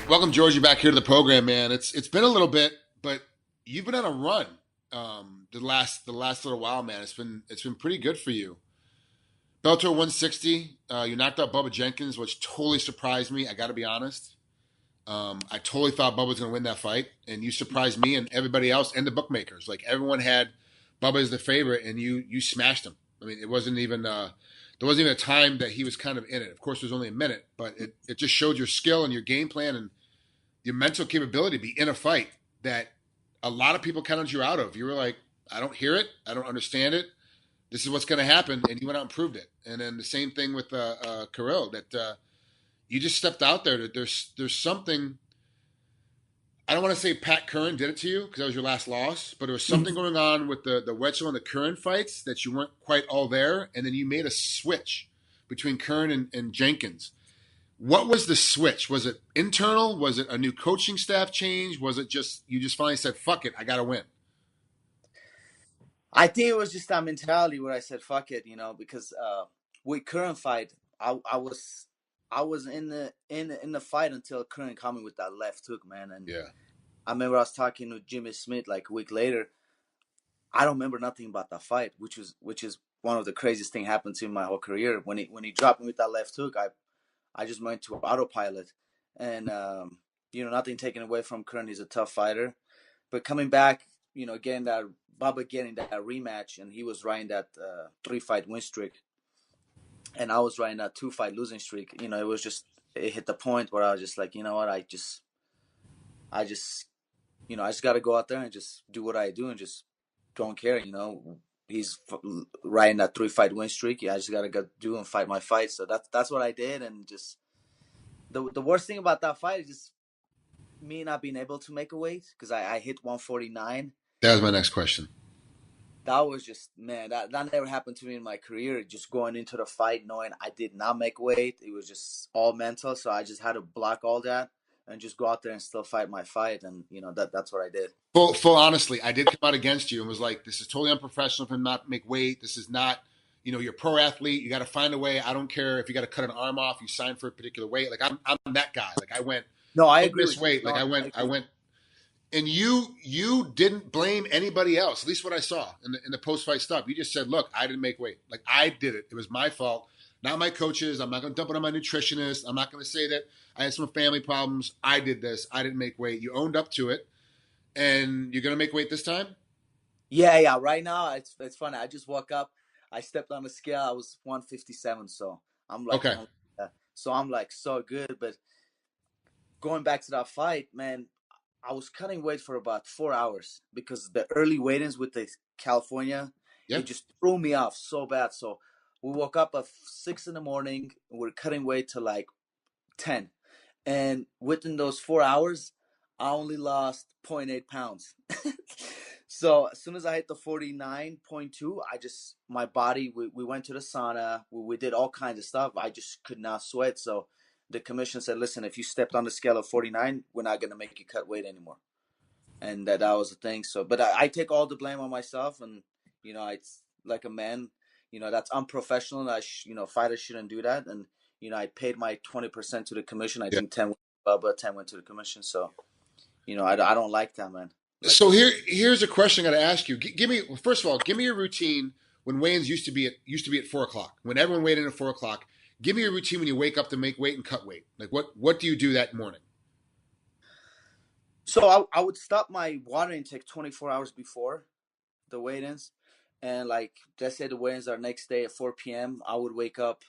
Welcome, Georgie, back here to the program, man. It's been a little bit, but you've been on a run the last little while, man. It's been pretty good for you. Bellator 160, you knocked out Bubba Jenkins, which totally surprised me. I got to be honest. I totally thought Bubba was going to win that fight, and you surprised me and everybody else and the bookmakers. Like everyone had Bubba as the favorite, and you smashed him. I mean, it wasn't even there wasn't even a time that he was kind of in it. Of course, it was only a minute, but it just showed your skill and your game plan and your mental capability to be in a fight that a lot of people counted you out of. You were like, I don't hear it. I don't understand it. This is what's going to happen. And you went out and proved it. And then the same thing with Kirill, that you just stepped out there. That there's something. I don't want to say Pat Curran did it to you because that was your last loss, but there was something going on with the Wetzel and the Curran fights that you weren't quite all there. And then you made a switch between Curran and Jenkins. What was the switch? Was it internal? Was it a new coaching staff change? Was it just you just finally said, "Fuck it, I got to win"? I think it was just that mentality where I said fuck it, because with current fight, I was in the fight until current coming with that left hook, man. And Yeah. I remember I was talking with Jimmy Smith like a week later. I don't remember nothing about that fight, which is one of the craziest thing happened to me in my whole career. When he dropped me with that left hook, I just went to autopilot, and nothing taken away from Curran. He's a tough fighter, but coming back, getting that Bubba getting that rematch, and he was riding that 3-fight win streak, and I was riding that 2-fight losing streak. It hit the point where I was just like, you know what, I just I just got to go out there and just do what I do and just don't care. He's riding that 3-fight win streak. Yeah, I just got to go do and fight my fight. So that's what I did, and just the worst thing about that fight is just me not being able to make a weight because I hit 149. That was my next question. That was just, man, that never happened to me in my career. Just going into the fight knowing I did not make weight. It was just all mental. So I just had to block all that and just go out there and still fight my fight. And, that's what I did. Full honestly, I did come out against you and was like, this is totally unprofessional for him not to make weight. This is not, you're a pro athlete. You got to find a way. I don't care if you got to cut an arm off. You sign for a particular weight. Like I'm that guy. Like I went. No, I agree this with you. weight. Like No, I went. And you didn't blame anybody else. At least what I saw in the post fight stuff. You just said, "Look, I didn't make weight. Like I did it. It was my fault, not my coaches. I'm not going to dump it on my nutritionist. I'm not going to say that I had some family problems. I did this. I didn't make weight. You owned up to it, and you're going to make weight this time." Yeah. Right now, it's funny. I just woke up. I stepped on the scale. I was 157. So I'm like, Okay. so I'm like so good. But going back to that fight, man, I was cutting weight for about 4 hours because the early weigh-ins with the California, Yeah. it just threw me off so bad. So we woke up at 6 in the morning. We're cutting weight to like 10. And within those 4 hours, I only lost zero point 0.8 pounds. So as soon as I hit the 49.2, my body, we went to the sauna. We did all kinds of stuff. I just could not sweat. So the commission said, listen, if you stepped on the scale of 49, we're not going to make you cut weight anymore. And that was the thing. So, but I take all the blame on myself. And, it's like a man, that's unprofessional. Fighters shouldn't do that. And, I paid my 20% to the commission. I Yeah. think 10 went to Bubba, 10 went to the commission. So, I don't like that, man. So here's a question I got to ask you. Give me first of all, give me your routine when weigh-ins used to be at 4 o'clock. When everyone weighed in at 4 o'clock, give me your routine when you wake up to make weight and cut weight. Like what do you do that morning? So I would stop my water intake 24 hours before the weigh-ins. And like, let's say the weigh-ins are next day at 4 p.m. I would wake up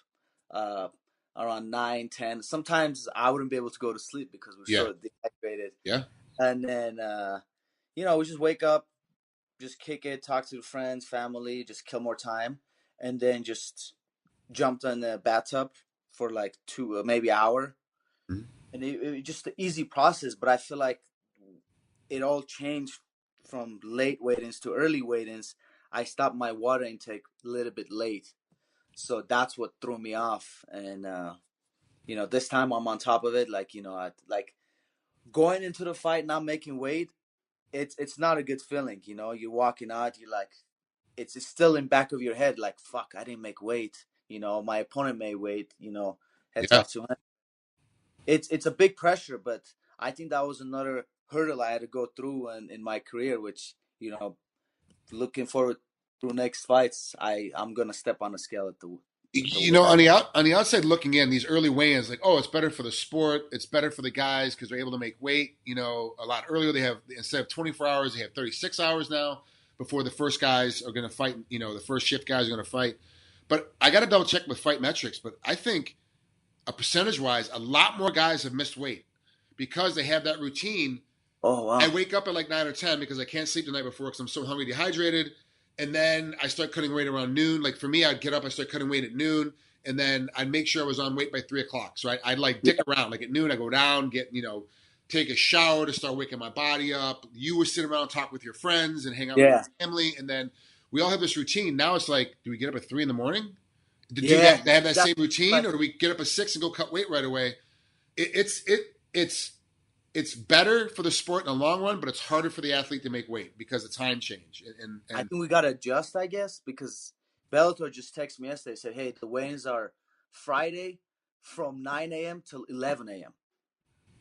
uh, around 9, 10. Sometimes I wouldn't be able to go to sleep because we're so dehydrated. Yeah. And then, we just wake up, just kick it, talk to the friends, family, just kill more time. And then just jumped in the bathtub for like maybe hour. Mm-hmm. And it just an easy process. But I feel like it all changed from late weigh-ins to early weigh-ins. I stopped my water intake a little bit late. So that's what threw me off. And, this time I'm on top of it. Like, like going into the fight, not making weight, it's not a good feeling. You're walking out, you're like, it's still in back of your head. Like, fuck, I didn't make weight. My opponent made weight, heads off to him. It's a big pressure, but I think that was another hurdle I had to go through in my career, which, looking forward through next fights, I'm gonna step on the scale at the You weight know, I on the want. out on the outside looking in, these early weigh-ins, like, oh, it's better for the sport, it's better for the guys because they're able to make weight. You know, a lot earlier. They have, instead of 24 hours, they have 36 hours now before the first guys are going to fight. You know, the first shift guys are going to fight. But I got to double check with fight metrics. But I think percentage wise, a lot more guys have missed weight because they have that routine. Oh I wow. wake up at like 9 or 10 because I can't sleep the night before because I'm so hungry, dehydrated, and then I start cutting weight around noon. Like for me, I'd get up, I start cutting weight at noon, and then I'd make sure I was on weight by 3 o'clock. So I'd like Yeah, dick around. Like at noon, I go down, take a shower to start waking my body up. You would sit around, talk with your friends, and hang out with yeah, your family, and then we all have this routine. Now it's like, do we get up at 3 in the morning? Do yeah. they have that That's same routine, like, or do we get up at 6 and go cut weight right away? It, it's it it's it's better for the sport in the long run, but it's harder for the athlete to make weight because of time change. I And think we gotta adjust, I guess, because Bellator just texted me yesterday, said, "Hey, the weigh-ins are Friday from 9 a.m. till 11 a.m."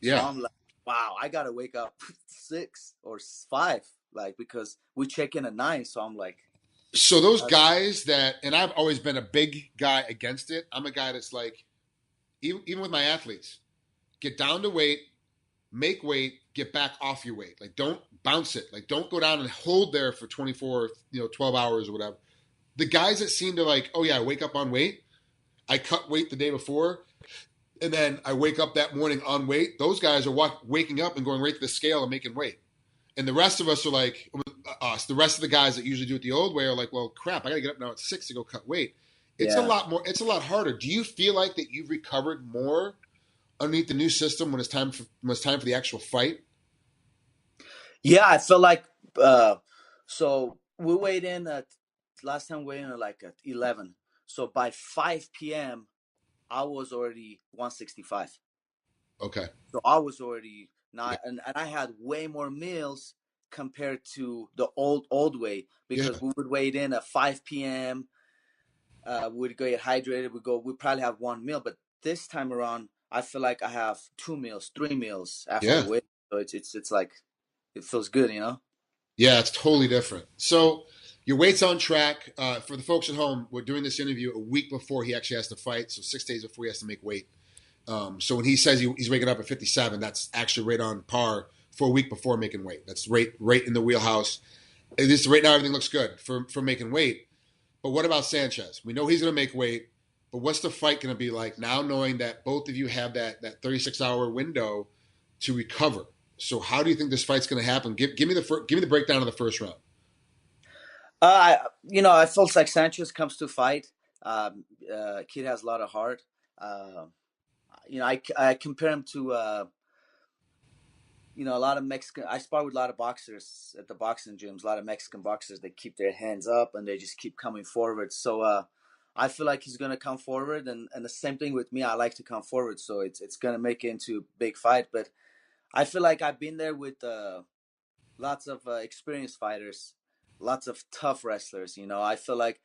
So yeah. I'm like, wow, I gotta wake up 6 or 5, like, because we check in at 9. So I'm like, So those that's, guys that, and I've always been a big guy against it. I'm a guy that's like, even with my athletes, get down to weight, make weight, get back off your weight. Like don't bounce it. Like don't go down and hold there for 24, 12 hours or whatever. The guys that seem to like, oh yeah, I wake up on weight, I cut weight the day before, and then I wake up that morning on weight. Those guys are waking up and going right to the scale and making weight. And the rest of us are like us. The rest of the guys that usually do it the old way are like, well, crap, I got to get up now at 6 to go cut weight. It's a yeah, lot more. It's a lot harder. Do you feel like that you've recovered more underneath the new system when it's time for the actual fight? yeah. I feel like, so we weighed in at last time we weighed in at like at 11. So by 5 p.m. I was already 165. Okay. So I was already Yeah. not, and I had way more meals compared to the old way, Yeah. because we would wait in at 5 p.m. We'd go get hydrated. We probably have one meal, but this time around, I feel like I have 2 meals, 3 meals after Yeah. the weight. So it's like it feels good, you know. Yeah. It's totally different. So your weight's on track. For the folks at home, we're doing this interview a week before he actually has to fight. So 6 days before he has to make weight. So when he says he's waking up at 57, that's actually right on par for a week before making weight. That's right in the wheelhouse. At least right now, everything looks good for making weight. But what about Sanchez? We know he's going to make weight, but what's the fight going to be like now, knowing that both of you have that 36-hour window to recover? So how do you think this fight's going to happen? Give me the breakdown of the first round. I felt like Sanchez comes to fight. Kid has a lot of heart. Uh, I compare him to a lot of Mexican. I spar with a lot of boxers at the boxing gyms. A lot of Mexican boxers. They keep their hands up and they just keep coming forward. So I feel like he's gonna come forward, and the same thing with me. I like to come forward, so it's gonna make it into a big fight. But I feel like I've been there with lots of experienced fighters, lots of tough wrestlers. I feel like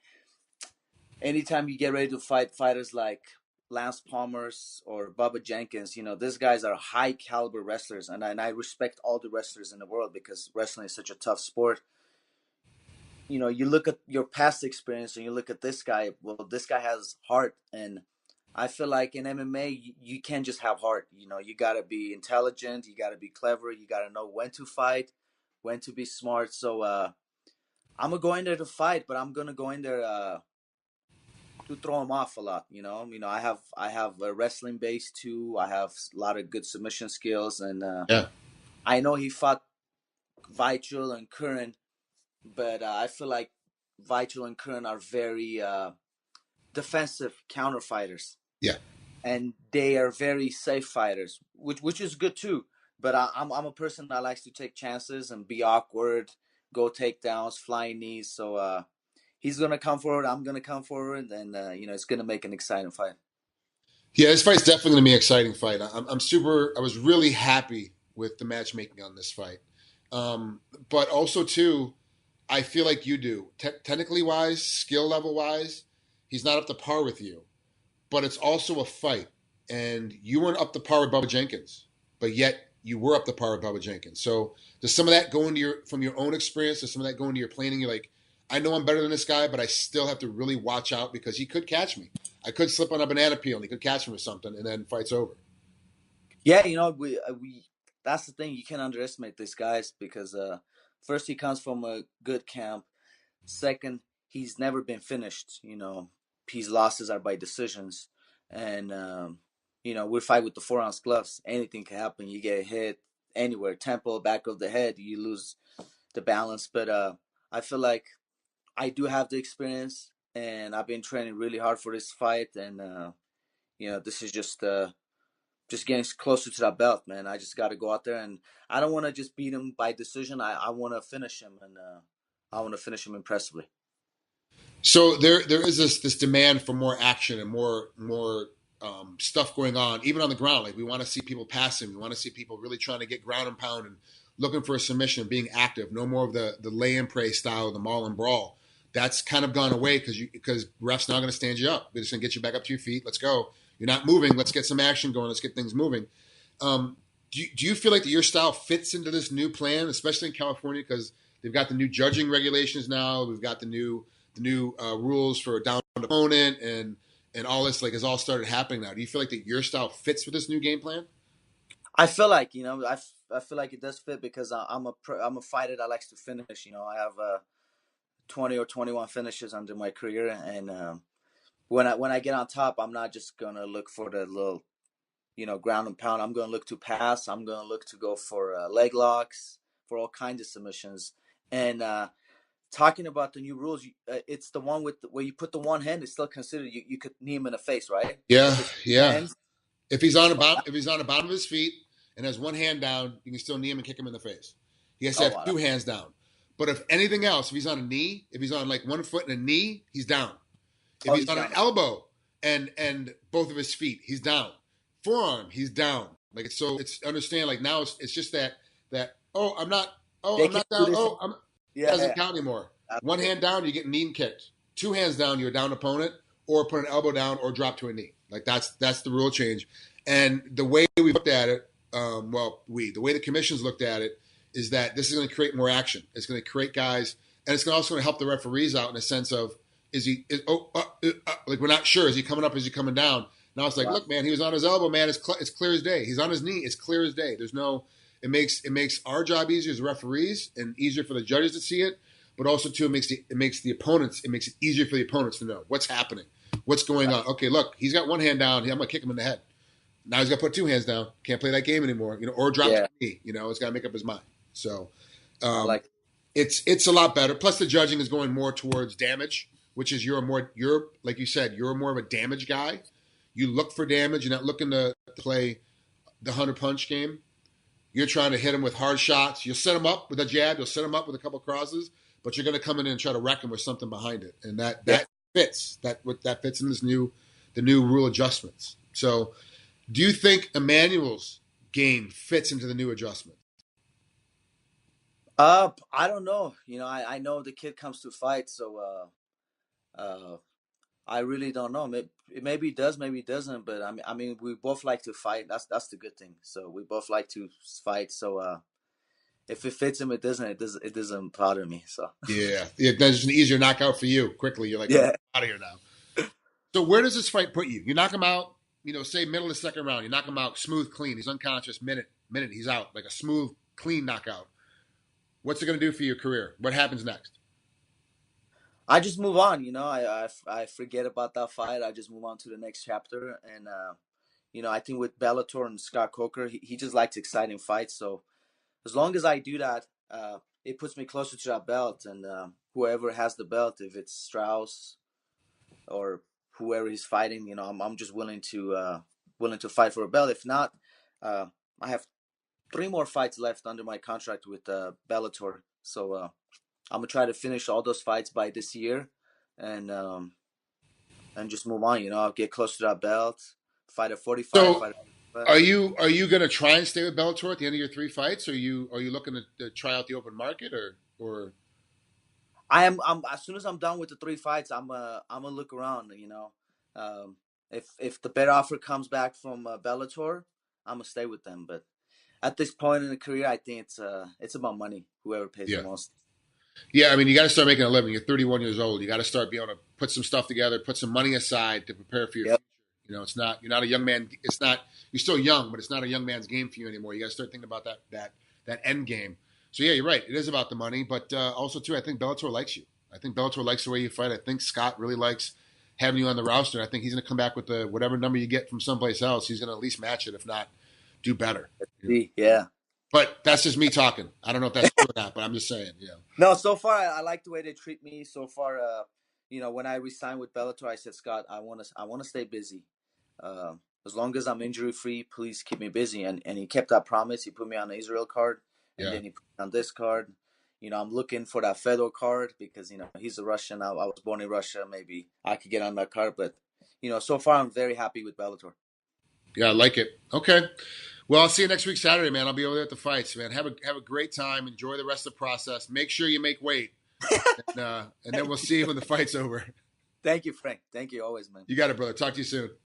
anytime you get ready to fight fighters like Lance Palmer's or Bubba Jenkins, these guys are high caliber wrestlers, and I respect all the wrestlers in the world because wrestling is such a tough sport. You look at your past experience and you look at this guy. Well, this guy has heart, and I feel like in MMA you can't just have heart. You got to be intelligent, you got to be clever, you got to know when to fight, when to be smart. So I'm gonna go in there to fight, but I'm gonna go in there to throw him off a lot. I have a wrestling base too. I have a lot of good submission skills, and Yeah. I know he fought Vital and Curran, but I feel like Vital and Curran are very defensive counter fighters, Yeah. and they are very safe fighters, which is good too. But I'm a person that likes to take chances and be awkward, go takedowns, flying knees. So he's gonna come forward. I'm gonna come forward, and it's gonna make an exciting fight. Yeah, this fight's definitely going to be an exciting fight. I'm super. I was really happy with the matchmaking on this fight, but also too, I feel like you do. Technically wise, skill level wise, he's not up to par with you. But it's also a fight, and you weren't up to par with Bubba Jenkins, but yet you were up to par with Bubba Jenkins. So does some of that go into from your own experience? Does some of that go into your planning? You're like, I know I'm better than this guy, but I still have to really watch out because he could catch me. I could slip on a banana peel and he could catch me with something, and then fight's over. Yeah, we that's the thing. You can't underestimate these guys because first he comes from a good camp. Second, he's never been finished. His losses are by decisions, and we fight with the 4-ounce gloves. Anything can happen. You get hit anywhere, temple, back of the head, you lose the balance. But I feel like I do have the experience, and I've been training really hard for this fight, and this is just getting closer to that belt, man. I just got to go out there, and I don't want to just beat him by decision. I want to finish him, and I want to finish him impressively. So there is this demand for more action and more stuff going on, even on the ground. Like we want to see people passing. We want to see people really trying to get ground and pound and looking for a submission, being active. No more of the lay and pray style of the maul and brawl. That's kind of gone away because refs not going to stand you up. They're just going to get you back up to your feet. Let's go. You're not moving. Let's get some action going. Let's get things moving. Do you feel like that your style fits into this new plan, especially in California, because they've got the new judging regulations now. We've got the new rules for a down opponent and all this has all started happening now. Do you feel like that your style fits with this new game plan? I feel like I feel like it does fit because I'm a fighter that likes to finish. I have 20 or 21 finishes under my career, and when I get on top, I'm not just gonna look for the little ground and pound. I'm gonna look to pass. I'm gonna look to go for leg locks, for all kinds of submissions. And talking about the new rules, it's the one where you put the one hand. It's still considered you could knee him in the face, right? Yeah, If it's yeah. hands, If he's on the bottom of his feet and has one hand down, you can still knee him and kick him in the face. He has to have wow, two hands down. But if anything else, if he's on a knee, if he's on like 1 foot and a knee, he's down. If he's on an elbow and both of his feet, he's down. Forearm, he's down. Like it's understand. Like now it's just that I'm not down. It doesn't count anymore. One hand down, you get knee and kicked. Two hands down, you're a down opponent, or put an elbow down, or drop to a knee. Like that's the rule change. And the way we looked at it, the way the commission's looked at it, is that this is going to create more action. It's going to create guys, and it's also going to help the referees out in a sense of like we're not sure, is he coming up, is he coming down? Now it's like, look, man, he was on his elbow, man. It's clear as day. He's on his knee. It's clear as day. There's no. It makes our job easier as referees and easier for the judges to see it, but also too it makes it easier for the opponents to know what's happening, what's going on. Okay, look, he's got one hand down. I'm gonna kick him in the head. Now he's got to put two hands down. Can't play that game anymore. Or drop to the knee. It's got to make up his mind. So, it's a lot better. Plus, the judging is going more towards damage, which is you're like you said, you're more of a damage guy. You look for damage. You're not looking to play the 100 punch game. You're trying to hit him with hard shots. You'll set him up with a jab. You'll set him up with a couple of crosses, but you're going to come in and try to wreck him with something behind it, and that fits. That fits in the new rule adjustments. So, do you think Emmanuel's game fits into the new adjustment? I don't know. I know the kid comes to fight, so I really don't know. Maybe it does, maybe it doesn't. But I mean, we both like to fight. That's the good thing. So we both like to fight. So if it fits him, it doesn't bother me. So yeah, that's just an easier knockout for you. Quickly, you're like, I'm out of here now. So where does this fight put you? You knock him out. Say middle of the second round, you knock him out smooth, clean. He's unconscious. Minute, he's out. Like a smooth, clean knockout. What's it going to do for your career? What happens next? I just move on. I forget about that fight. I just move on to the next chapter. And I think with Bellator and Scott Coker, he just likes exciting fights. So as long as I do that, it puts me closer to that belt. And whoever has the belt, if it's Strauss or whoever he's fighting, I'm just willing to fight for a belt. If not, I have 3 more fights left under my contract with Bellator. So I'm gonna try to finish all those fights by this year, and just move on. I'll get close to that belt, fight at 45. So, are you gonna try and stay with Bellator at the end of your 3 fights? Or are you looking to try out the open market or? I'm as soon as I'm done with the 3 fights, I'm gonna look around. If the better offer comes back from Bellator, I'm gonna stay with them. But At this point in the career, I think it's about money. Whoever pays the Yeah. most. Yeah, I mean, you got to start making a living. You're 31 years old. You got to start being able to put some stuff together, put some money aside to prepare for your Yep. future. You know, it's not you're not a young man. It's not you're still young, but it's not a young man's game for you anymore. You got to start thinking about that end game. So yeah, you're right. It is about the money, but also too, I think Bellator likes you. I think Bellator likes the way you fight. I think Scott really likes having you on the roster. I think he's going to come back with the whatever number you get from someplace else. He's going to at least match it, if not do better. You know? Yeah. But that's just me talking. I don't know if that's true or not, but I'm just saying. You know. No, so far I like the way they treat me. So far, when I resigned with Bellator, I said, Scott, I want to stay busy. Uh, as long as I'm injury free, please keep me busy. And he kept that promise. He put me on the Israel card, and Yeah. then he put me on this card. I'm looking for that Fedor card because he's a Russian. I was born in Russia. Maybe I could get on that card, but so far I'm very happy with Bellator. Yeah, I like it. Okay. Well, I'll see you next week Saturday, man. I'll be over there at the fights, man. Have a great time. Enjoy the rest of the process. Make sure you make weight, and then we'll see you when the fight's over. Thank you, Frank. Thank you always, man. You got it, brother. Talk to you soon.